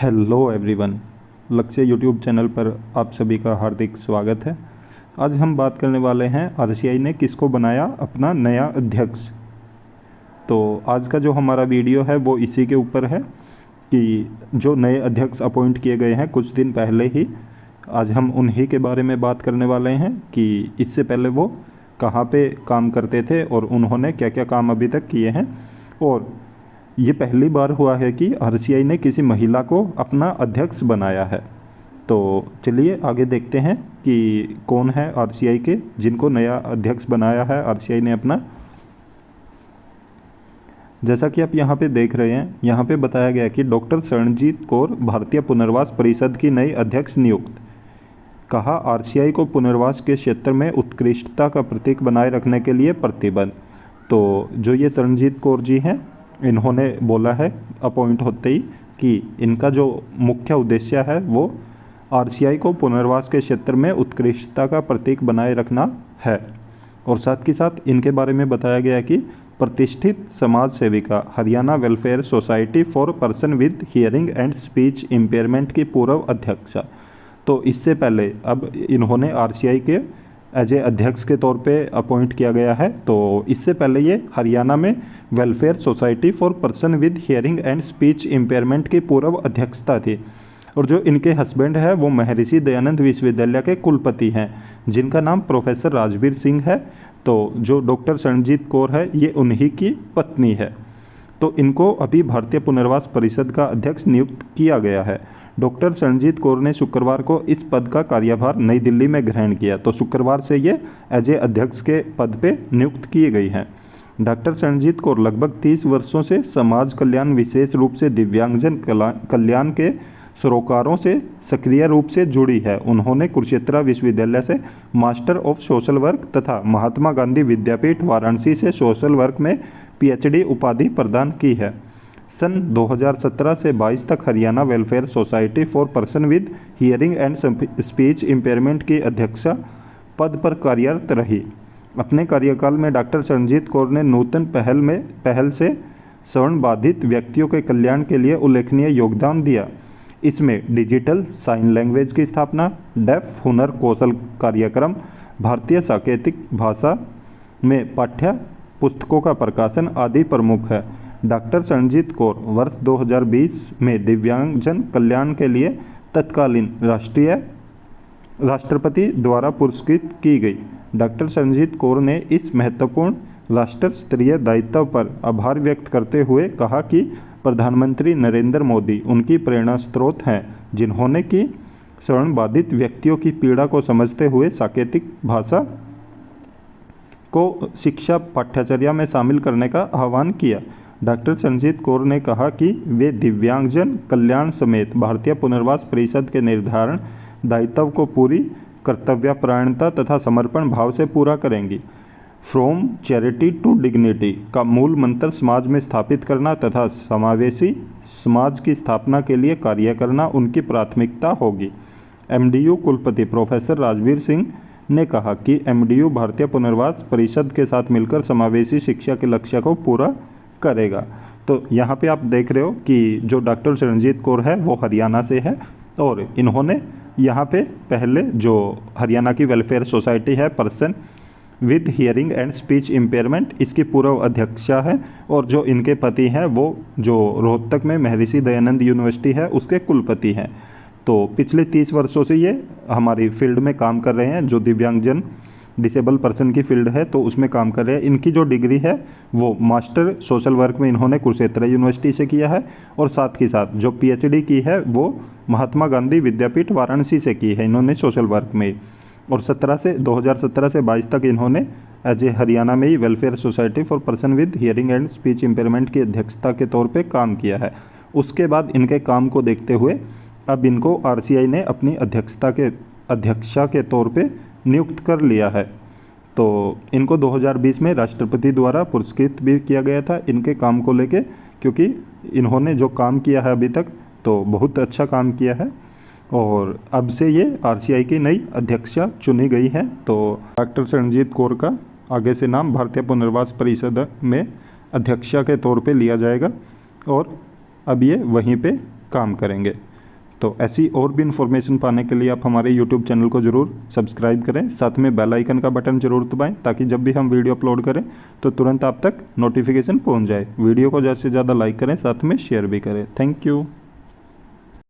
Hello everyone, लक्ष्य YouTube channel पर आप सभी का हार्दिक स्वागत है। आज हम बात करने वाले हैं आरसीआई ने किसको बनाया अपना नया अध्यक्ष। तो आज का जो हमारा वीडियो है वो इसी के ऊपर है कि जो नए अध्यक्ष अपॉइंट किए गए हैं कुछ दिन पहले ही, आज हम उन्हीं के बारे में बात करने वाले हैं कि इससे पहले वो कहाँ पे काम करते थे और उन्होंने क्या क्या काम अभी तक किए हैं। और ये पहली बार हुआ है कि आरसीआई ने किसी महिला को अपना अध्यक्ष बनाया है। तो चलिए आगे देखते हैं कि कौन है आरसीआई के जिनको नया अध्यक्ष बनाया है आरसीआई ने अपना। जैसा कि आप यहाँ पे देख रहे हैं, यहाँ पे बताया गया कि डॉक्टर शरणजीत कौर भारतीय पुनर्वास परिषद की नई अध्यक्ष नियुक्त। कहा, आरसीआई को पुनर्वास के क्षेत्र में उत्कृष्टता का प्रतीक बनाए रखने के लिए प्रतिबद्ध। तो जो ये शरणजीत कौर जी हैं, इन्होंने बोला है अपॉइंट होते ही कि इनका जो मुख्य उद्देश्य है वो आरसीआई को पुनर्वास के क्षेत्र में उत्कृष्टता का प्रतीक बनाए रखना है। और साथ ही साथ इनके बारे में बताया गया कि प्रतिष्ठित समाज सेविका, Haryana welfare society for person with hearing and speech impairment की पूर्व अध्यक्षा। तो इससे पहले अब इन्होंने आरसीआई के एज ए अध्यक्ष के तौर पे अपॉइंट किया गया है। तो इससे पहले ये हरियाणा में welfare society for person with hearing and speech impairment की पूर्व अध्यक्षता थी। और जो इनके हस्बैंड है वो महर्षि दयानंद विश्वविद्यालय के कुलपति हैं, जिनका नाम प्रोफेसर राजवीर सिंह है। तो जो डॉक्टर शरणजीत कौर है ये उन्हीं की पत्नी है। तो इनको अभी भारतीय पुनर्वास परिषद का अध्यक्ष नियुक्त किया गया है। डॉक्टर शरणजीत कौर ने शुक्रवार को इस पद का कार्यभार नई दिल्ली में ग्रहण किया। तो शुक्रवार से ये एज ए अध्यक्ष के पद पे नियुक्त की गई हैं। डॉक्टर शरणजीत कौर लगभग 30 वर्षों से समाज कल्याण, विशेष रूप से दिव्यांगजन कल्याण के सरोकारों से सक्रिय रूप से जुड़ी है। उन्होंने कुरुक्षेत्र विश्वविद्यालय से मास्टर ऑफ सोशल वर्क तथा महात्मा गांधी विद्यापीठ वाराणसी से सोशल वर्क में पीएचडी उपाधि प्रदान की है। सन 2017 से 22 तक Haryana welfare society for person with hearing and speech impairment की अध्यक्षा पद पर कार्यरत रही। अपने कार्यकाल में डॉक्टर शरणजीत कौर ने नूतन पहल से श्रवण बाधित व्यक्तियों के कल्याण के लिए उल्लेखनीय योगदान दिया। इसमें डिजिटल साइन लैंग्वेज की स्थापना, डेफ हुनर कौशल कार्यक्रम, भारतीय सांकेतिक भाषा में पाठ्य पुस्तकों का प्रकाशन आदि प्रमुख है। डॉक्टर शरणजीत कौर वर्ष 2020 में दिव्यांगजन कल्याण के लिए तत्कालीन राष्ट्रपति द्वारा पुरस्कृत की गई। डॉक्टर शरणजीत कौर ने इस महत्वपूर्ण राष्ट्र स्तरीय दायित्व पर आभार व्यक्त करते हुए कहा कि प्रधानमंत्री नरेंद्र मोदी उनकी प्रेरणा स्रोत हैं, जिन्होंने कि श्रवण बाधित व्यक्तियों की पीड़ा को समझते हुए सांकेतिक भाषा को शिक्षा पाठ्यचर्या में शामिल करने का आह्वान किया। डॉक्टर शरणजीत कौर ने कहा कि वे दिव्यांगजन कल्याण समेत भारतीय पुनर्वास परिषद के निर्धारण दायित्व को पूरी कर्तव्यपरायणता तथा समर्पण भाव से पूरा करेंगी। फ्रॉम चैरिटी टू डिग्निटी का मूल मंत्र समाज में स्थापित करना तथा समावेशी समाज की स्थापना के लिए कार्य करना उनकी प्राथमिकता होगी। एमडीयू कुलपति प्रोफेसर राजवीर सिंह ने कहा कि एमडीयू भारतीय पुनर्वास परिषद के साथ मिलकर समावेशी शिक्षा के लक्ष्य को पूरा करेगा। तो यहाँ पे आप देख रहे हो कि जो डॉक्टर शरणजीत कौर है वो हरियाणा से है और इन्होंने यहाँ पे पहले जो हरियाणा की वेलफेयर सोसाइटी है person with hearing and speech impairment, इसकी पूर्व अध्यक्षा है। और जो इनके पति हैं वो जो रोहतक में महर्षि दयानंद यूनिवर्सिटी है उसके कुलपति हैं। तो पिछले 30 वर्षों से ये हमारी फील्ड में काम कर रहे हैं, जो दिव्यांगजन डिसेबल पर्सन की फील्ड है तो उसमें काम कर रहे हैं। इनकी जो डिग्री है वो मास्टर सोशल वर्क में इन्होंने कुरुक्षेत्र यूनिवर्सिटी से किया है और साथ ही साथ जो पीएचडी की है वो महात्मा गांधी विद्यापीठ वाराणसी से की है इन्होंने सोशल वर्क में। और 2017 से 22 तक इन्होंने एज ए हरियाणा में ही welfare society for person with hearing and speech impairment की अध्यक्षता के तौर पे काम किया है। उसके बाद इनके काम को देखते हुए अब इनको आरसीआई ने अपनी अध्यक्षा के तौर पे नियुक्त कर लिया है। तो इनको 2020 में राष्ट्रपति द्वारा पुरस्कृत भी किया गया था इनके काम को लेके, क्योंकि इन्होंने जो काम किया है अभी तक तो बहुत अच्छा काम किया है। और अब से ये आरसीआई की नई अध्यक्षा चुनी गई है। तो डॉक्टर शरणजीत कौर का आगे से नाम भारतीय पुनर्वास परिषद में अध्यक्षा के तौर पे लिया जाएगा और अब ये वहीं पे काम करेंगे। तो ऐसी और भी इन्फॉर्मेशन पाने के लिए आप हमारे यूट्यूब चैनल को ज़रूर सब्सक्राइब करें, साथ में बेल आइकन का बटन ज़रूर दबाएं ताकि जब भी हम वीडियो अपलोड करें तो तुरंत आप तक नोटिफिकेशन पहुंच जाए। वीडियो को ज़्यादा से ज़्यादा लाइक करें, साथ में शेयर भी करें। Thank you.